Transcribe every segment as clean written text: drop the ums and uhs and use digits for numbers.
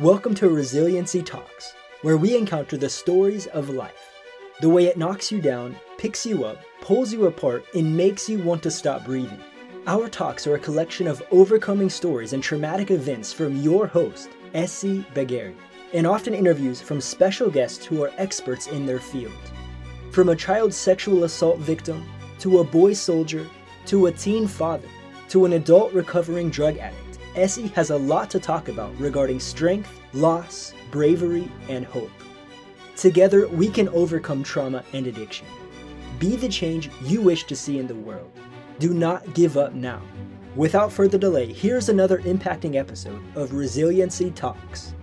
Welcome to Resiliency Talks, where we encounter the stories of life, the way it knocks you down, picks you up, pulls you apart, and makes you want to stop breathing. Our talks are a collection of overcoming stories and traumatic events from your host, Essi Bagheri, and often interviews from special guests who are experts in their field. From a child sexual assault victim, to a boy soldier, to a teen father, to an adult recovering drug addict, Essi has a lot to talk about regarding strength, loss, bravery, and hope. Together, we can overcome trauma and addiction. Be the change you wish to see in the world. Do not give up now. Without further delay, here's another impacting episode of Resiliency Talks.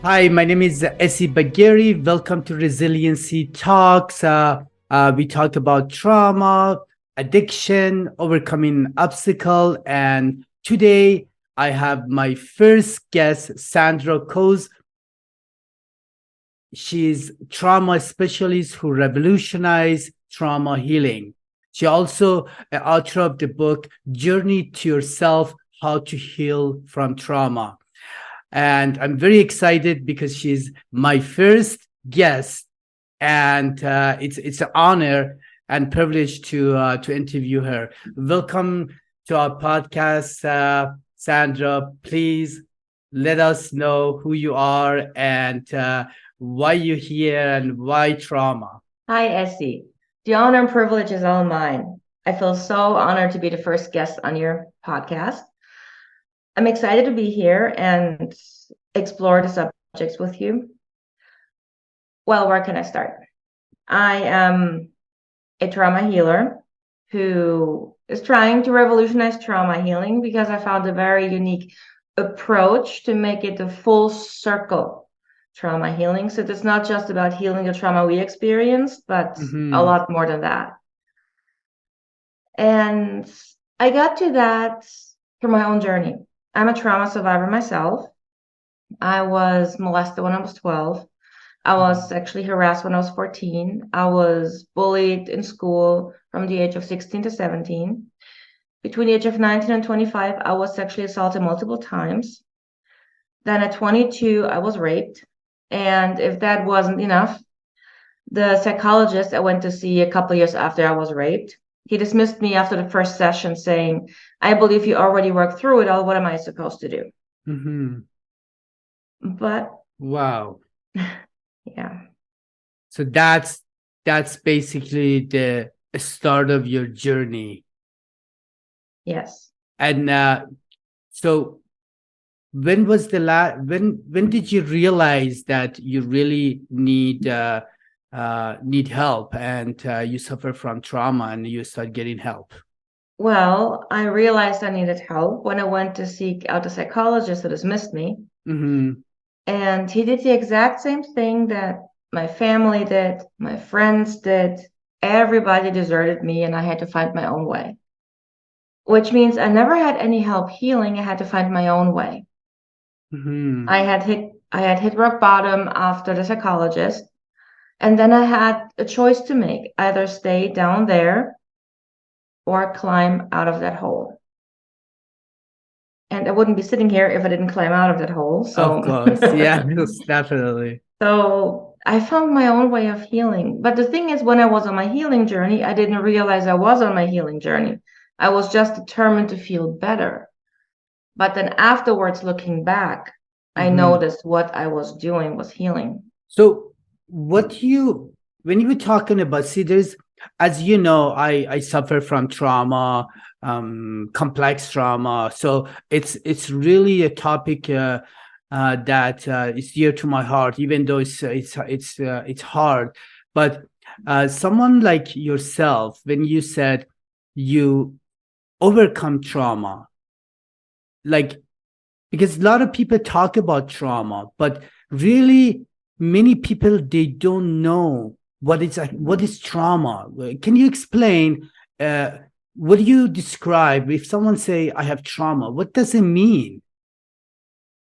Hi, my name is Essi Bagheri. Welcome to Resiliency Talks. We talk about trauma, addiction, overcoming obstacle, and today I have my first guest, Sandra Cooze. She's trauma specialist who revolutionized trauma healing. She also an author of the book Journey to Yourself: How to Heal from Trauma. And I'm very excited because she's my first guest, and it's an honor and privilege to interview her. Welcome to our podcast, Sandra. Please let us know who you are and why you're here and why trauma. Hi, Essi. The honor and privilege is all mine. I feel so honored to be the first guest on your podcast. I'm excited to be here and explore the subjects with you. Well, where can I start? I am a trauma healer who is trying to revolutionize trauma healing because I found a very unique approach to make it a full circle trauma healing. So it's not just about healing the trauma we experienced, but a lot more than that. And I got to that through my own journey. I'm a trauma survivor myself. I was molested when I was 12. I was sexually harassed when I was 14. I was bullied in school from the age of 16 to 17. Between the age of 19 and 25, I was sexually assaulted multiple times. Then at 22, I was raped. And if that wasn't enough, the psychologist I went to see a couple of years after I was raped, he dismissed me after the first session saying, I believe you already worked through it all. What am I supposed to do? But Wow. Yeah. So that's basically the start of your journey. Yes. And so when was the when did you realize that you really need help and you suffer from trauma and you start getting help? Well, I realized I needed help when I went to seek out a psychologist who dismissed me. And he did the exact same thing that my family did, my friends did. Everybody deserted me and I had to find my own way. Which means I never had any help healing. I had to find my own way. I had hit rock bottom after the psychologist. And then I had a choice to make, either stay down there or climb out of that hole. And I wouldn't be sitting here if I didn't climb out of that hole. So of course, yeah, definitely. So I found my own way of healing. But the thing is, when I was on my healing journey, I didn't realize I was on my healing journey. I was just determined to feel better. But then afterwards, looking back, I noticed what I was doing was healing. So when you were talking about, see, there's, as you know, I suffer from trauma, complex trauma. So it's really a topic that is dear to my heart, even though it's hard. But someone like yourself, when you said you overcome trauma, like, because a lot of people talk about trauma, but really many people, they don't know what is trauma. Can you explain what do you describe if someone say I have trauma? What does it mean?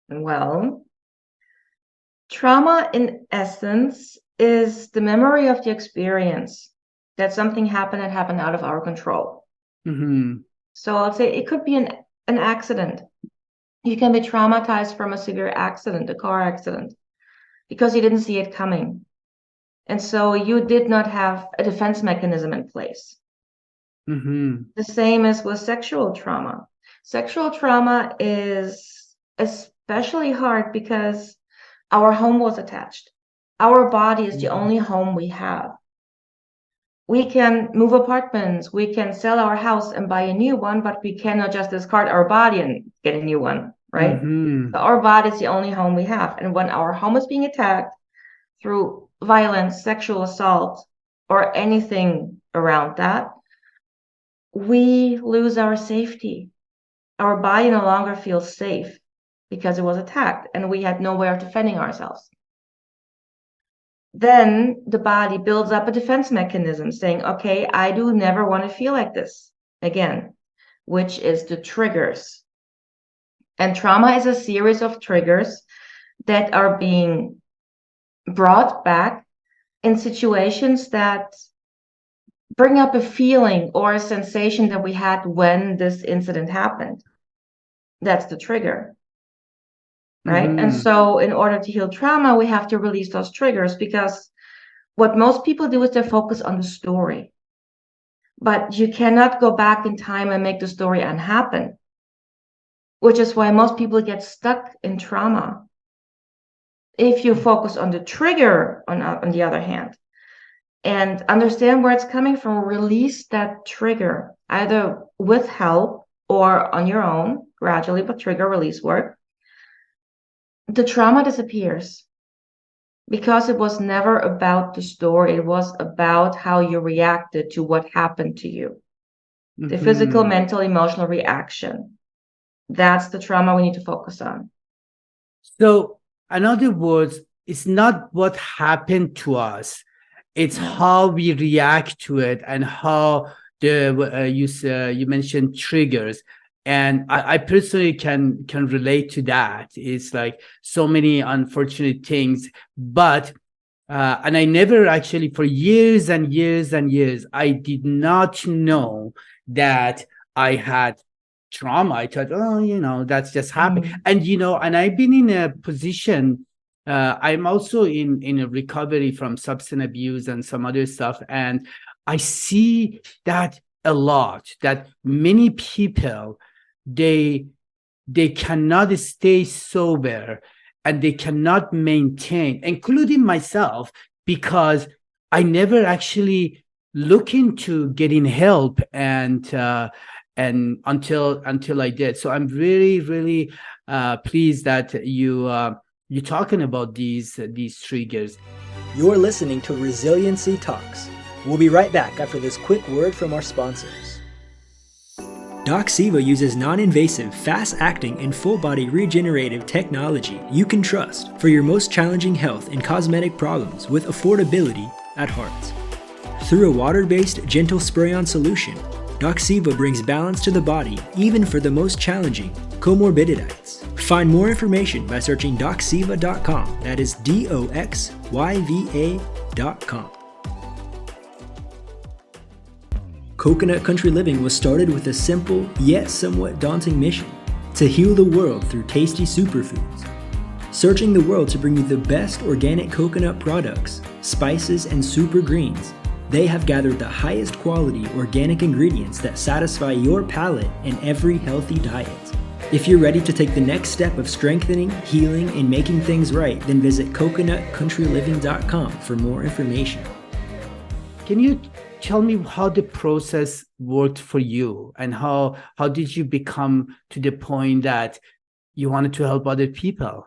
Well, trauma in essence is the memory of the experience that something happened that happened out of our control. So I'll say it could be an accident. You can be traumatized from a severe accident, a car accident, because you didn't see it coming. And so you did not have a defense mechanism in place. The same as with sexual trauma. Sexual trauma is especially hard because our home was attached. Our body is the only home we have. We can move apartments, we can sell our house and buy a new one, but we cannot just discard our body and get a new one, right? So our body is the only home we have. And when our home is being attacked through violence, sexual assault, or anything around that, we lose our safety. Our body no longer feels safe because it was attacked and we had no way of defending ourselves. Then the body builds up a defense mechanism saying, okay, I do never want to feel like this again, which is the triggers. And trauma is a series of triggers that are being brought back in situations that bring up a feeling or a sensation that we had when this incident happened. That's the trigger. Right. And so in order to heal trauma, we have to release those triggers, because what most people do is they focus on the story. But you cannot go back in time and make the story unhappen, which is why most people get stuck in trauma. If you focus on the trigger, on the other hand, and understand where it's coming from, release that trigger, either with help or on your own, gradually, but trigger release work, the trauma disappears, because it was never about the story. It was about how you reacted to what happened to you. The physical, mental, emotional reaction. That's the trauma we need to focus on. So, in other words, it's not what happened to us. It's how we react to it, and how you mentioned triggers. And I personally can relate to that. It's like so many unfortunate things, but and I never actually, for years and years and years, I did not know that I had trauma. I thought, oh, that's just happened. And and I've been in a position. I'm also in a recovery from substance abuse and some other stuff, and I see that a lot. That many people, they cannot stay sober, and they cannot maintain, including myself, because I never actually look into getting help, and until I did. So I'm really, really pleased that you're talking about these triggers. You're listening to Resiliency Talks. We'll be right back after this quick word from our sponsors. Doxiva uses non-invasive, fast-acting, and full-body regenerative technology you can trust for your most challenging health and cosmetic problems, with affordability at heart. Through a water-based, gentle spray-on solution, Doxiva brings balance to the body, even for the most challenging comorbidities. Find more information by searching doxiva.com. That is DOXYVA.com. Coconut Country Living was started with a simple yet somewhat daunting mission: to heal the world through tasty superfoods. Searching the world to bring you the best organic coconut products, spices, and super greens, they have gathered the highest quality organic ingredients that satisfy your palate in every healthy diet. If you're ready to take the next step of strengthening, healing, and making things right, then visit coconutcountryliving.com for more information. Can you tell me how the process worked for you, and how did you become to the point that you wanted to help other people?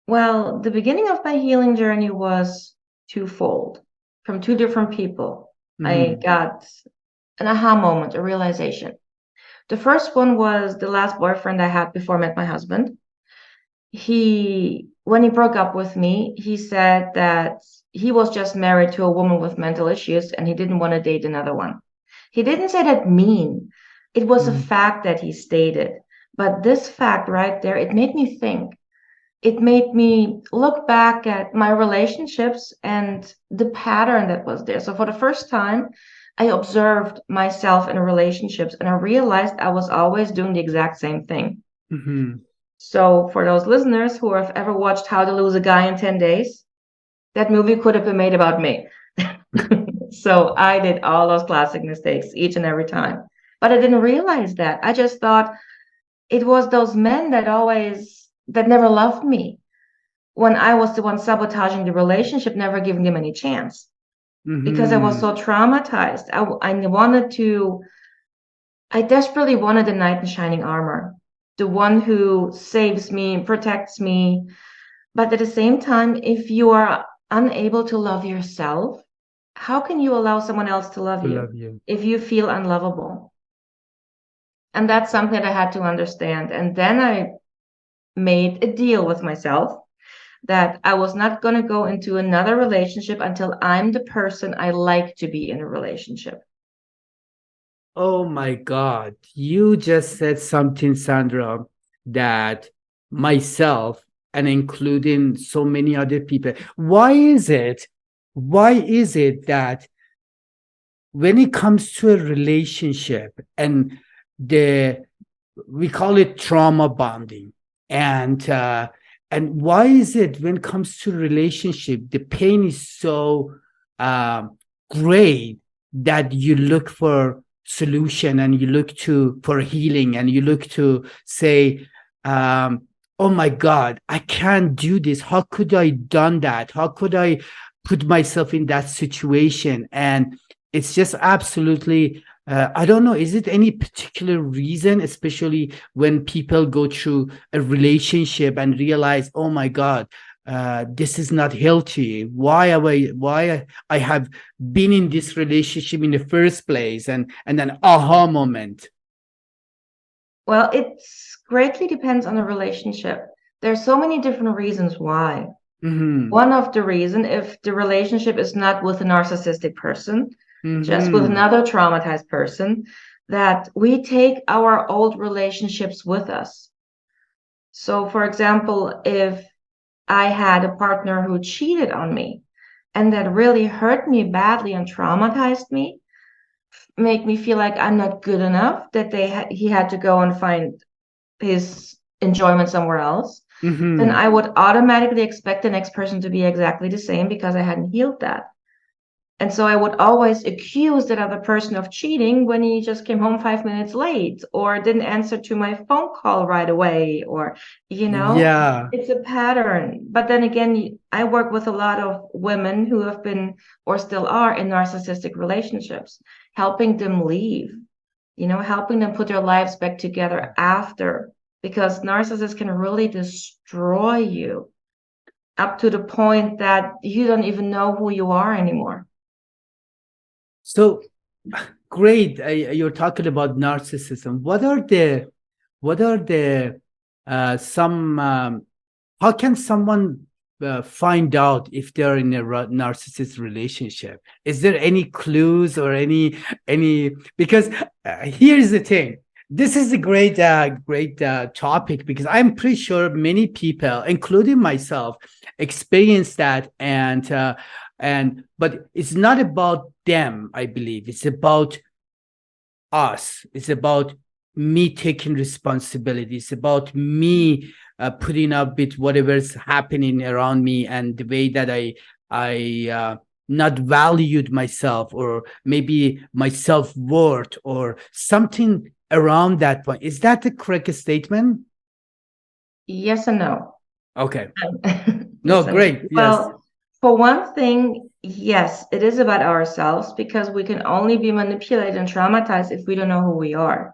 Well, the beginning of my healing journey was twofold, from two different people. I got an aha moment, a realization. The first one was the last boyfriend I had before I met my husband. When he broke up with me, he said that he was just married to a woman with mental issues and he didn't want to date another one. He didn't say that mean. It was a fact that he stated. But this fact right there, it made me think. It made me look back at my relationships and the pattern that was there. So for the first time, I observed myself in relationships and I realized I was always doing the exact same thing. Mm-hmm. So for those listeners who have ever watched How to Lose a Guy in 10 Days, that movie could have been made about me. So I did all those classic mistakes each and every time. But I didn't realize that. I just thought it was those men that never loved me when I was the one sabotaging the relationship, never giving them any chance because I was Mm-hmm. so traumatized. I desperately wanted the knight in shining armor, the one who saves me, protects me. But at the same time, if you are unable to love yourself, how can you allow someone else to love To you love you. if you feel unlovable? And that's something that I had to understand. And then I made a deal with myself that I was not going to go into another relationship until I'm the person I like to be in a relationship. Oh my God. You just said something, Sandra, that myself and including so many other people. Why is it that when it comes to a relationship and the we call it trauma bonding, and why is it when it comes to relationship the pain is so great that you look for solution and you look to for healing and you look to say, oh my God, I can't do this, how could I done that, how could I put myself in that situation? And it's just absolutely I don't know, is it any particular reason, especially when people go through a relationship and realize, oh my God, this is not healthy. Why I have been in this relationship in the first place, and an aha moment. Well, it greatly depends on the relationship. There's so many different reasons why. Mm-hmm. One of the reason, if the relationship is not with a narcissistic person, just with Mm-hmm. another traumatized person, that we take our old relationships with us. So, for example, if I had a partner who cheated on me and that really hurt me badly and traumatized me, make me feel like I'm not good enough, that he had to go and find his enjoyment somewhere else, then Mm-hmm. I would automatically expect the next person to be exactly the same because I hadn't healed that. And so I would always accuse that other person of cheating when he just came home 5 minutes late or didn't answer to my phone call right away, or, Yeah. it's a pattern. But then again, I work with a lot of women who have been or still are in narcissistic relationships, helping them leave, helping them put their lives back together after, because narcissists can really destroy you up to the point that you don't even know who you are anymore. So great. You're talking about narcissism. What are the some how can someone find out if they're in a narcissist relationship? Is there any clues or any because here's the thing, this is a great topic, because I'm pretty sure many people, including myself, experience that, and but it's not about them, I believe it's about us. It's about me taking responsibility. It's about me putting up with whatever's happening around me, and the way that I not valued myself, or maybe my self-worth, or something around that point. Is that the correct statement? Yes and no. Okay. No, Yes and no. great. Yes. Well, for one thing, yes, it is about ourselves because we can only be manipulated and traumatized if we don't know who we are.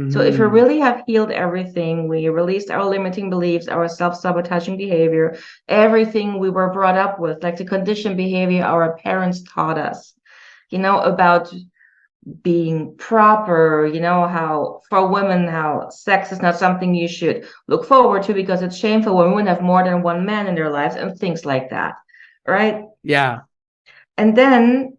So if we Mm-hmm. really have healed everything, we released our limiting beliefs, our self-sabotaging behavior, everything we were brought up with, like the conditioned behavior our parents taught us, about being proper, how for women, how sex is not something you should look forward to because it's shameful when women have more than one man in their lives and things like that, right? Yeah. And then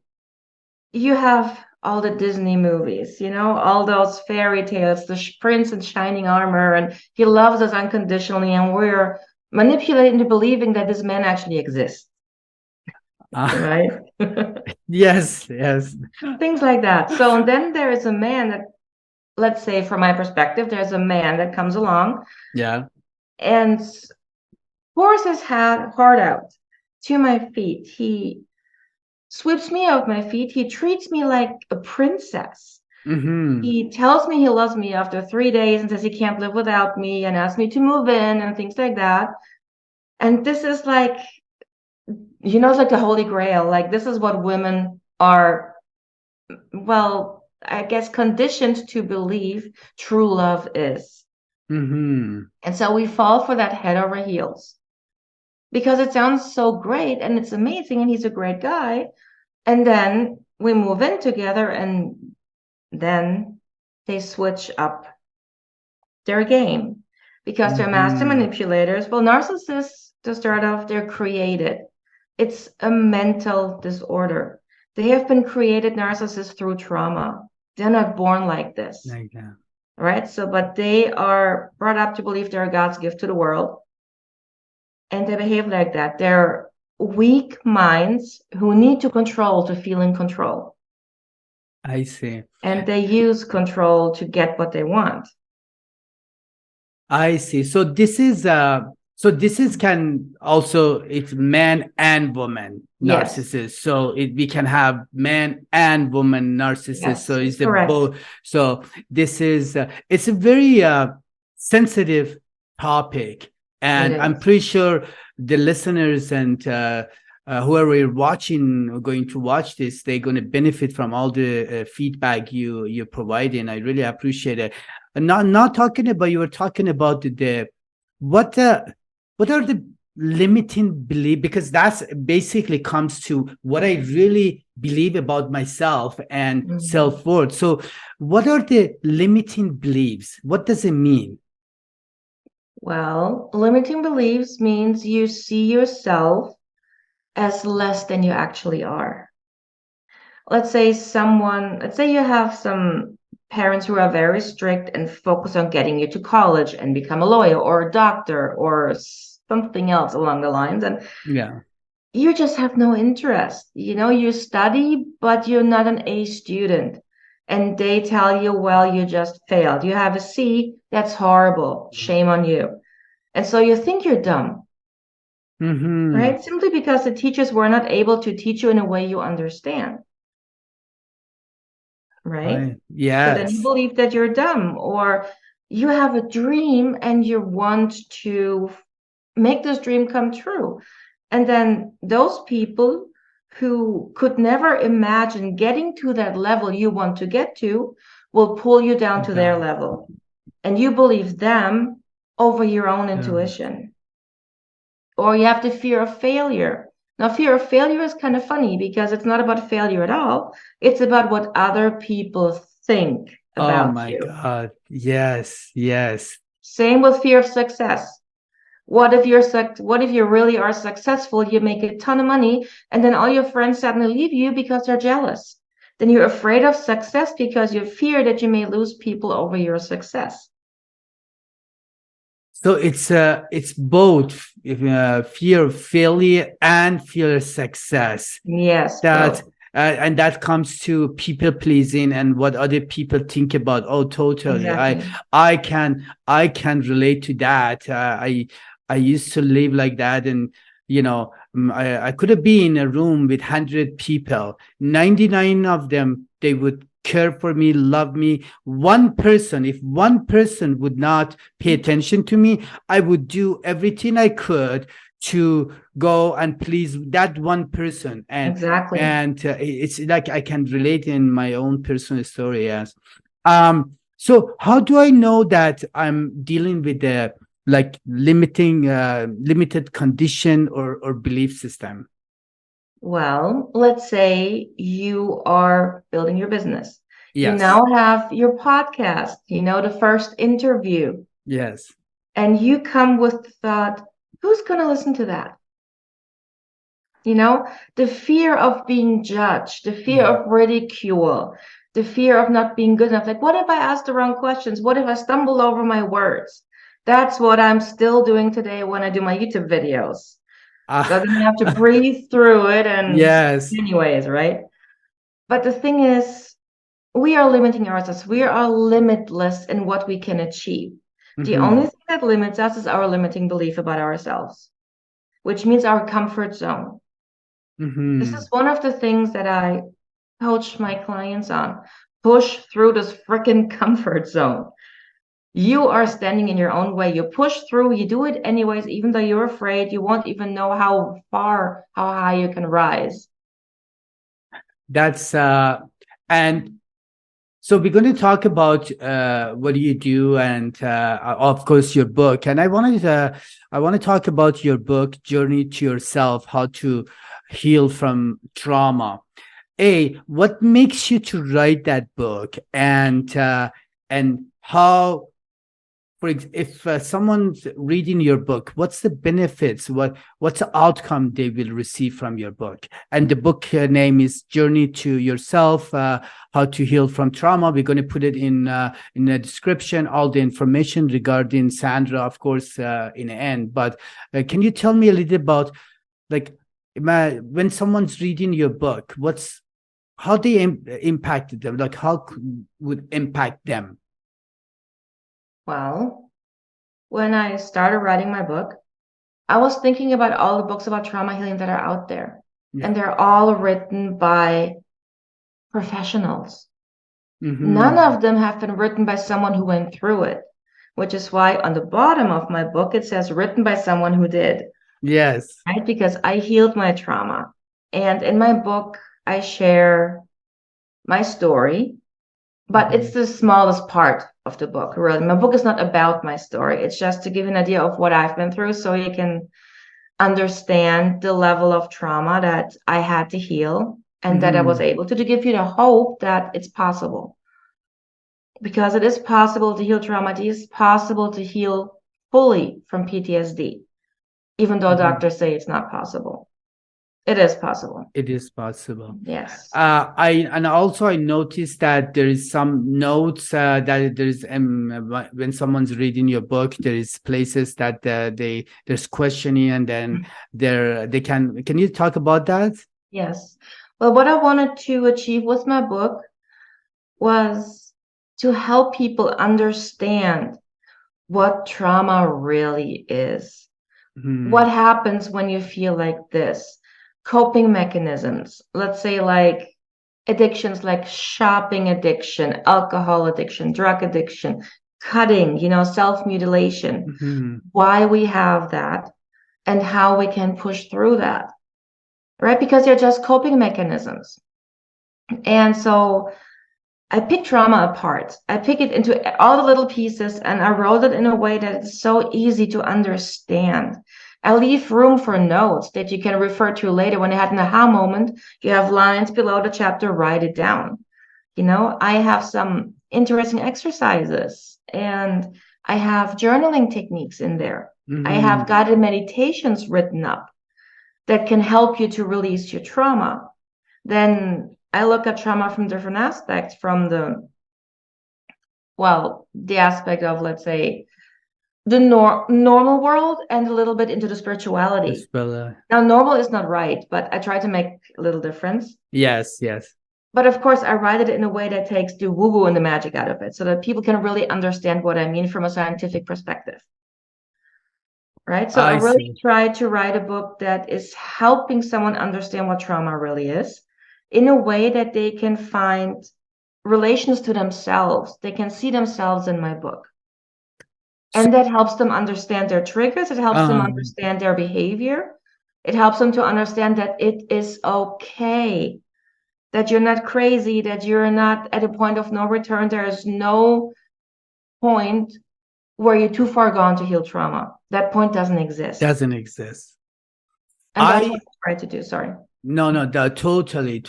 you have all the Disney movies, all those fairy tales, the prince in shining armor, and he loves us unconditionally, and we're manipulated into believing that this man actually exists, right? Yes, yes. things like that. So, and then there is a man that, let's say, from my perspective, there's a man that comes along Yeah. and pours his heart out to my feet. He sweeps me off my feet. He treats me like a princess. Mm-hmm. He tells me he loves me after 3 days and says he can't live without me and asks me to move in and things like that. And this is like, it's like the Holy Grail. Like, this is what women are, well, I guess conditioned to believe true love is. Mm-hmm. And so we fall for that head over heels because it sounds so great and it's amazing and he's a great guy. And then we move in together and then they switch up their game because they're master Mm-hmm. manipulators. Well, narcissists, to start off, they're created. It's a mental disorder. They have been created narcissists through trauma. They're not born like this, Like that. right? So, but they are brought up to believe they're God's gift to the world, and they behave like that. They're weak minds who need to control to feel in control, I see. and they use control to get what they want. I see. So this is can also it's man and woman Yes, narcissist. So we can have man and woman narcissist. So yes, it's the correct. both. So this is it's a very sensitive topic, It and I'm is. pretty sure the listeners and whoever are watching or going to watch this, they're going to benefit from all the feedback you're providing. I really appreciate it. Not talking about, you were talking about the what what are the limiting belief, because that's basically comes to what I really believe about myself and Mhm. self-worth. So what are the limiting beliefs? What does it mean? Well, limiting beliefs means you see yourself as less than you actually are. Let's say you have some parents who are very strict and focus on getting you to college and become a lawyer or a doctor or something else along the lines. And Yeah. you just have no interest. You study, but you're not an A student. And they tell you, well, you just failed. You have a C. That's horrible. Shame on you. And so you think you're dumb, Mm-hmm. right? Simply because the teachers were not able to teach you in a way you understand, right? So then you Yes. believe that you're dumb, or you have a dream and you want to make this dream come true. And then those people who could never imagine getting to that level you want to get to will pull you down to their Yeah. level. And you believe them over your own Yeah. intuition. Or you have the fear of failure. Now, fear of failure is kind of funny because it's not about failure at all. It's about what other people think Oh about my you. God. Yes. Yes. Same with fear of success. What if you really are successful, you make a ton of money, and then all your friends suddenly leave you because they're jealous? Then you're afraid of success because you fear that you may lose people over your success. So it's both fear of failure and fear of success. Yes, That bro. and that comes to people pleasing and what other people think about. Oh, totally. I Exactly. I can I can relate to that. I used to live like that, and I could have been in a room with 100 people. 99 of them, they would care for me, love me. One person, if one person would not pay attention to me, I would do everything I could to go and please that one person. and Exactly. and it's like I can relate in my own personal story. Yes. So how do I know that I'm dealing with the like limited condition or belief system? Well, let's say you are building your business. You Yes. now have your podcast, the first interview, Yes. and you come with the thought, who's going to listen to that? The fear of being judged, the fear Yeah. of ridicule, the fear of not being good enough. Like, what if I ask the wrong questions? What if I stumble over my words? That's what I'm still doing today when I do my YouTube videos. So then you have to breathe through it and Yes. anyways, right? But the thing is, we are limiting ourselves. We are limitless in what we can achieve. The only thing that limits us is our limiting belief about ourselves, which means our comfort zone. This is one of the things that I coach my clients on. Push through this freaking comfort zone. You are standing in your own way. You push through, you do it anyways, even though you're afraid, you won't even know how high you can rise. That's and so we're going to talk about what do you do, and of course your book. And I want to talk about your book, Journey to Yourself: How to Heal from Trauma. What makes you to write that book, and how, if someone's reading your book, what's the benefits? What's the outcome they will receive from your book? And the book name is Journey to Yourself: How to Heal from Trauma. We're going to put it in the description, all the information regarding Sandra, of course, in the end. But can you tell me a little about, like, when someone's reading your book, how they impacted them, like how would impact them? Well, when I started writing my book, I was thinking about all the books about trauma healing that are out there. Yeah. And they're all written by professionals. None of them have been written by someone who went through it, which is why on the bottom of my book, it says written by someone who did. Yes. Right? Because I healed my trauma. And in my book, I share my story, but it's the smallest part of the book, really. My book is not about my story. It's just to give you an idea of what I've been through so you can understand the level of trauma that I had to heal and that I was able to give you the hope that it's possible. Because it is possible to heal trauma. It is possible to heal fully from PTSD, even though doctors say it's not possible. It is possible. It is possible. Yes. I noticed that there is some notes that there's when someone's reading your book, there is places that there's questioning, and then they can you talk about that? Yes. Well, what I wanted to achieve with my book was to help people understand what trauma really is. What happens when you feel like this? Coping mechanisms, let's say like addictions like shopping addiction, alcohol addiction, drug addiction, cutting, self-mutilation, why we have that and how we can push through that, right? Because they're just coping mechanisms. And so I pick trauma apart. I pick it into all the little pieces and I wrote it in a way that it's so easy to understand. I leave room for notes that you can refer to later. When you had an aha moment, you have lines below the chapter, write it down. I have some interesting exercises and I have journaling techniques in there. I have guided meditations written up that can help you to release your trauma. Then I look at trauma from different aspects, from the aspect of, let's say, the normal world and a little bit into the spirituality. Now, normal is not right, but I try to make a little difference. Yes. But of course, I write it in a way that takes the woo-woo and the magic out of it so that people can really understand what I mean from a scientific perspective. Right? So I really try to write a book that is helping someone understand what trauma really is in a way that they can find relations to themselves. They can see themselves in my book. And that helps them understand their triggers. It helps them understand their behavior. It helps them to understand that it is okay, that you're not crazy, that you're not at a point of no return. There is no point where you're too far gone to heal trauma. That point doesn't exist. And that's what I try to do. Sorry. No, totally.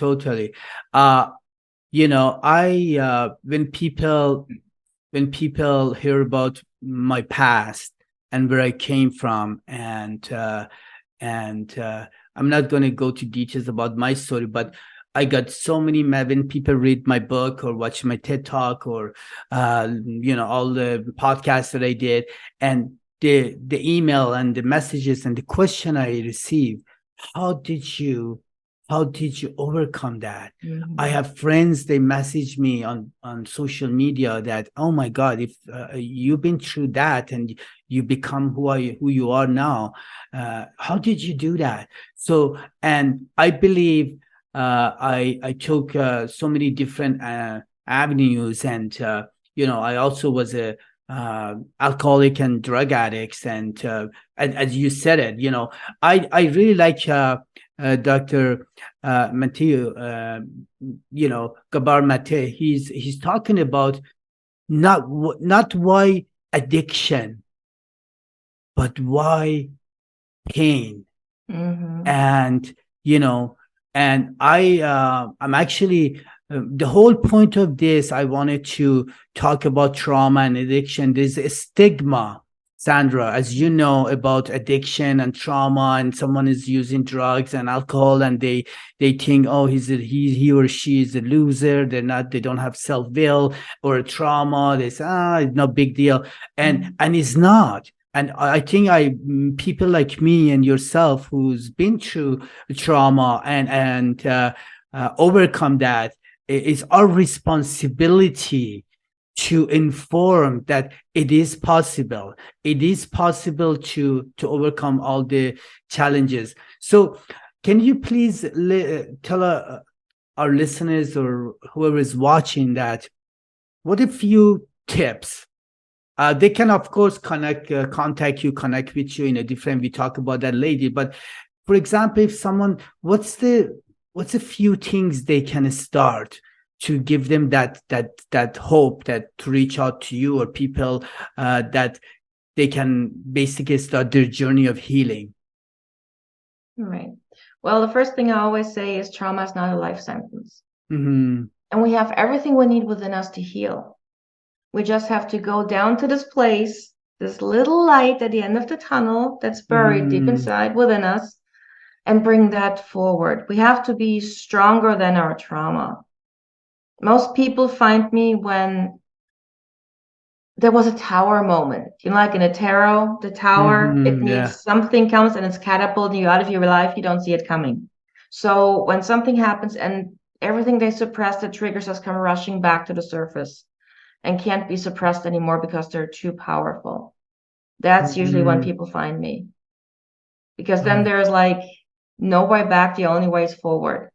When people hear about my past and where I came from, and I'm not going to go to details about my story, but I got so many, when people read my book or watch my TED Talk or all the podcasts that I did, and the email and the messages and the question I received, how did you how did you overcome that? Mhm. I have friends, they message me on social media that, oh my God, if you've been through that and you become who you are now, how did you do that? So, and I believe I took so many different avenues, and I also was a alcoholic and drug addicts, and as you said it, I really like Dr. Mathieu, Gabar Mate. He's talking about not why addiction, but why pain. Mhm. And and I'm actually the whole point of this, I wanted to talk about trauma and addiction. There's a stigma, Sandra, as you know, about addiction and trauma, and someone is using drugs and alcohol, and they think, oh, he or she is a loser, they don't have self-will or a trauma. They say, it's no big deal, and it's not. And I think people like me and yourself who's been through trauma and overcome that, it's our responsibility to inform that it is possible. It is possible to overcome all the challenges. So, can you please tell our listeners or whoever is watching that, what a few tips? They can, of course, contact you, connect with you in a different. We talk about that later. But for example, if someone, what's a few things they can start to give them that hope, that to reach out to you or people that they can basically start their journey of healing. Right. Well, the first thing I always say is trauma is not a life sentence. Mm-hmm. And we have everything we need within us to heal. We just have to go down to this place, this little light at the end of the tunnel that's buried deep inside within us, and bring that forward. We have to be stronger than our trauma. Most people find me when there was a tower moment. Like in a tarot, the tower, it needs something comes and it's catapulting you out of your life. You don't see it coming. So when something happens and everything they suppressed that triggers us come rushing back to the surface and can't be suppressed anymore because they're too powerful. That's usually when people find me. Because then there's like no way back, the only way is forward.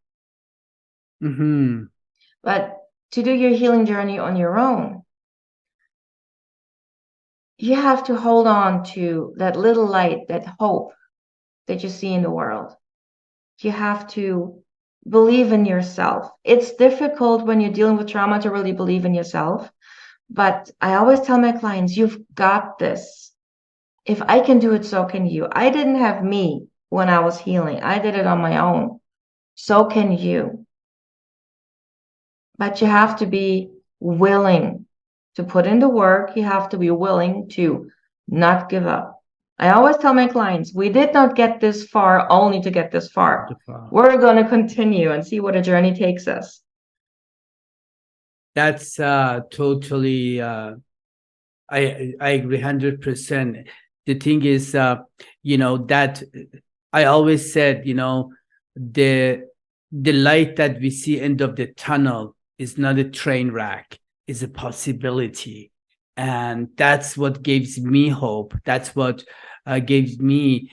But to do your healing journey on your own, you have to hold on to that little light, that hope that you see in the world. You have to believe in yourself. It's difficult when you're dealing with trauma to really believe in yourself. But I always tell my clients, you've got this. If I can do it, so can you. I didn't have me when I was healing. I did it on my own. So can you. But you have to be willing to put in the work. You have to be willing to not give up. I always tell my clients, we did not get this far only to get this far. We're going to continue and see what a journey takes us. That's totally, I agree 100%. The thing is, that I always said, the light that we see end of the tunnel is not a train wreck, is a possibility. And that's what gives me hope. That's what gives me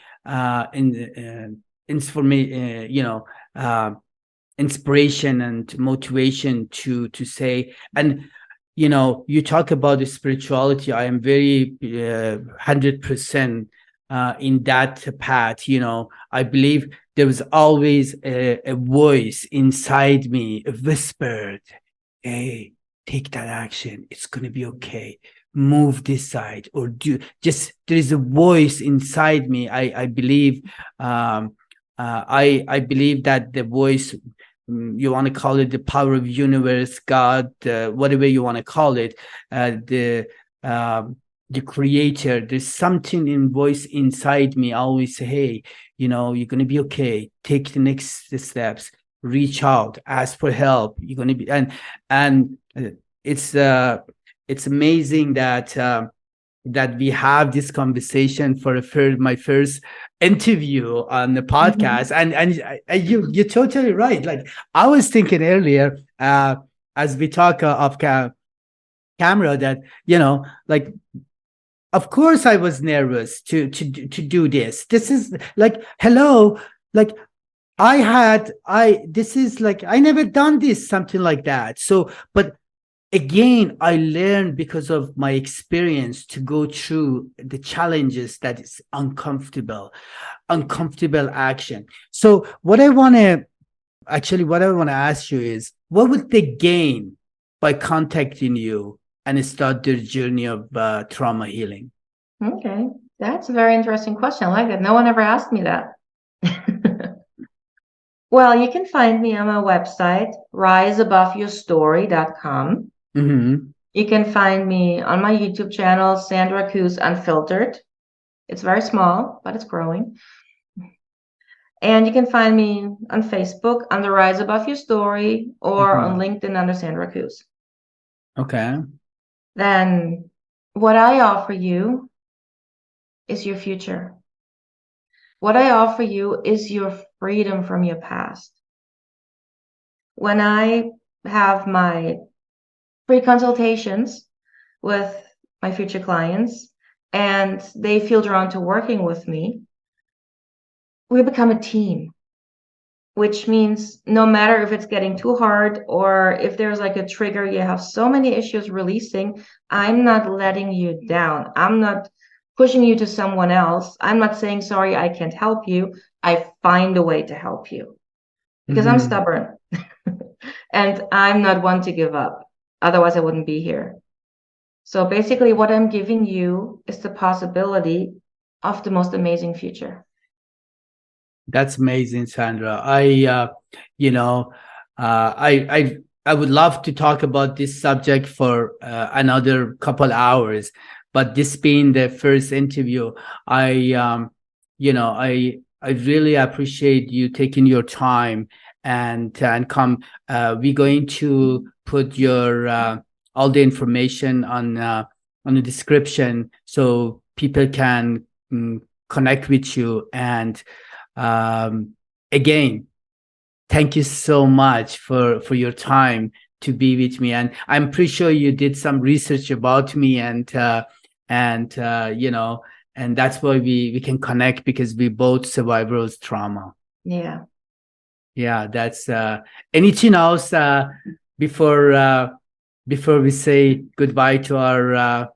inspiration and motivation to say. And you talk about the spirituality. I am very 100% in that path. I believe there was always a voice inside me, a whispered, hey, take that action, it's going to be okay, move this side, or there is a voice inside me. I believe I believe that the voice, you want to call it the power of universe, God, whatever you want to call it, the creator, there's something in voice inside me. I always say, hey, you're going to be okay, take the next steps, reach out, ask for help. You're going to be, and it's amazing that we have this conversation for my first interview on the podcast, and you're totally right. Like I was thinking earlier, as we talk off camera, that like of course I was nervous to do this. This is like, hello, like this is like, I never done this, something like that. So, but again, I learned because of my experience to go through the challenges that is uncomfortable action. So what I want to ask you is, what would they gain by contacting you and start their journey of trauma healing? Okay, that's a very interesting question. I like that. No one ever asked me that. Well, you can find me on my website, riseaboveyourstory.com. You can find me on my YouTube channel, Sandra Cooze Unfiltered. It's very small, but it's growing. And you can find me on Facebook under Rise Above Your Story, or on LinkedIn under Sandra Cooze. Okay. Then what I offer you is your future. What I offer you is your freedom from your past. When I have my free consultations with my future clients and they feel drawn to working with me, we become a team, which means no matter if it's getting too hard or if there's like a trigger, you have so many issues releasing, I'm not letting you down. I'm not pushing you to someone else. I'm not saying, sorry, I can't help you. I find a way to help you because I'm stubborn and I'm not one to give up. Otherwise, I wouldn't be here. So basically what I'm giving you is the possibility of the most amazing future. That's amazing, Sandra. I would love to talk about this subject for another couple hours, but this being the first interview, I really appreciate you taking your time and come. We're going to put your all the information on the description so people can connect with you. And again, thank you so much for your time to be with me. And I'm pretty sure you did some research about me, and that's why we can connect, because we both survivors of trauma. Yeah, that's anything else before we say goodbye to our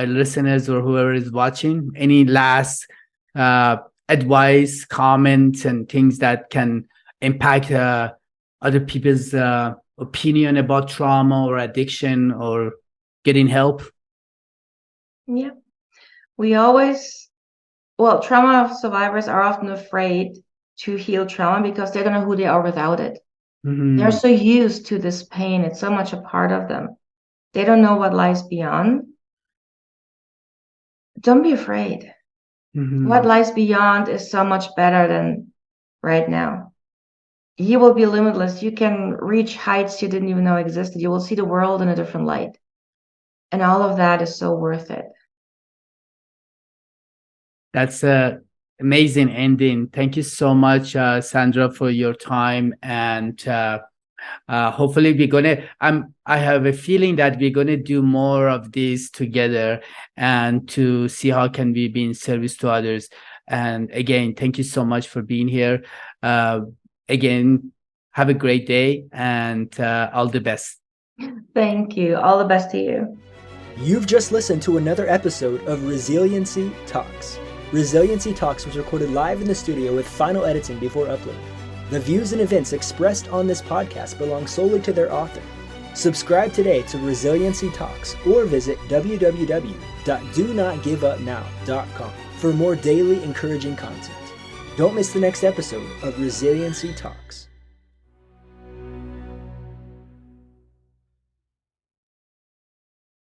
listeners or whoever is watching? Any last advice, comments, and things that can impact other people's opinion about trauma or addiction or getting help? Yeah. Trauma survivors are often afraid to heal trauma because they don't know who they are without it. They're so used to this pain. It's so much a part of them. They don't know what lies beyond. Don't be afraid. What lies beyond is so much better than right now. You will be limitless. You can reach heights you didn't even know existed. You will see the world in a different light. And all of that is so worth it. That's an amazing ending. Thank you so much, Sandra, for your time. And hopefully I have a feeling that we're gonna do more of this together and to see how can we be in service to others. And again, thank you so much for being here. Again, have a great day, and all the best. Thank you. All the best to you. You've just listened to another episode of Resiliency Talks. Resiliency Talks was recorded live in the studio with final editing before upload. The views and events expressed on this podcast belong solely to their author. Subscribe today to Resiliency Talks or visit www.donotgiveupnow.com for more daily encouraging content. Don't miss the next episode of Resiliency Talks.